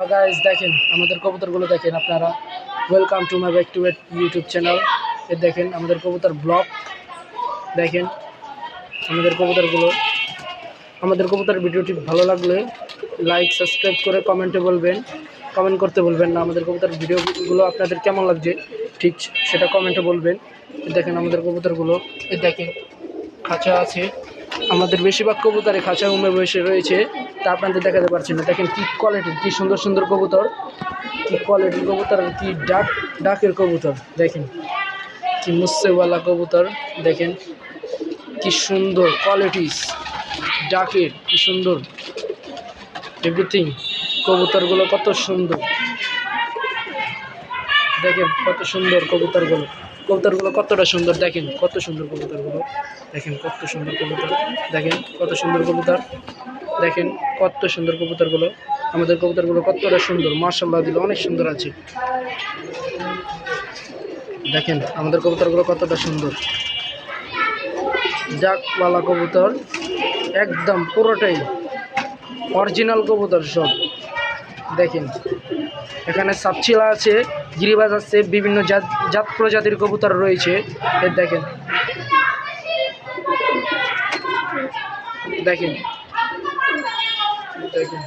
Guys দেখেন আমাদের কবুতরগুলো দেখেন আপনারা। Welcome to my back to YouTube channel. এ দেখেন আমাদের কবুতর ব্লগ। দেখেন আমাদের কবুতরগুলো। আমাদের কবুতর ভিডিওটি ভালো লাগলে লাইক সাবস্ক্রাইব করে কমেন্ট করতে বলবেন না। আমাদের কবুতর ভিডিওগুলো আপনাদের কেমন লাগছে ঠিক সেটা কমেন্টে বলবেন। দেখেন আমাদের কবুতরগুলো। এ দেখেন খাঁচা আছে। আমাদের বেশিরভাগ কবুতরে খাঁচা উমে বসে রয়েছে, তা আপনাদের দেখাতে পারছি না। দেখেন কি কোয়ালিটির, কি সুন্দর সুন্দর কবুতর, কি কোয়ালিটির কবুতর, কি ডাকের কবুতর। দেখেন কি মুসেওয়ালা কবুতর। দেখেন কি সুন্দর কোয়ালিটিস ডাকের, কি সুন্দর এভরিথিং। কবুতরগুলো কত সুন্দর, দেখেন কত সুন্দর কবুতরগুলো। কবুতরগুলো কতটা সুন্দর, দেখেন কত সুন্দর কবুতরগুলো। দেখেন কত সুন্দর কবুতর, দেখেন কত সুন্দর কবুতর, দেখেন কত সুন্দর কবুতরগুলো। আমাদের কবুতরগুলো কতটা সুন্দর, মাশাআল্লাহ দিলে অনেক সুন্দর আছে। দেখেন আমাদের কবুতরগুলো কতটা সুন্দর, ডাকওয়ালা কবুতর, একদম পুরোটাই অরিজিনাল কবুতর সব। দেখেন এখানে সাপচিলা আছে, গিরিবাজ আছে, বিভিন্ন জাত প্রজাতির কবুতর রয়েছে। দেখেন দেখেন দেখেন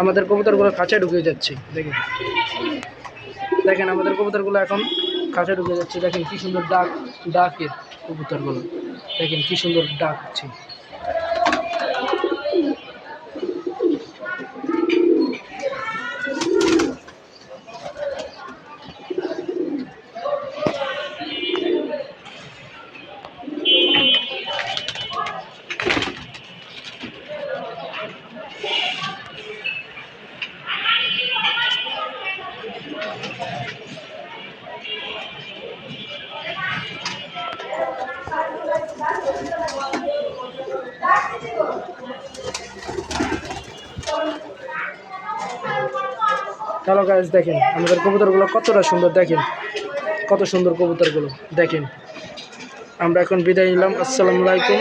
আমাদের কবুতরগুলো খাঁচায় ঢুকে যাচ্ছে। দেখেন দেখেন আমাদের কবুতরগুলো এখন খাঁচায় ঢুকে যাচ্ছে। দেখেন কি সুন্দর ডাকের কবুতরগুলো। দেখেন কি সুন্দর ডাকছে। হ্যালো গাইস, দেখেন আমাদের কবুতরগুলো কতটা সুন্দর। দেখেন কত সুন্দর কবুতরগুলো। দেখেন আমরা এখন বিদায় নিলাম। আসসালামু আলাইকুম।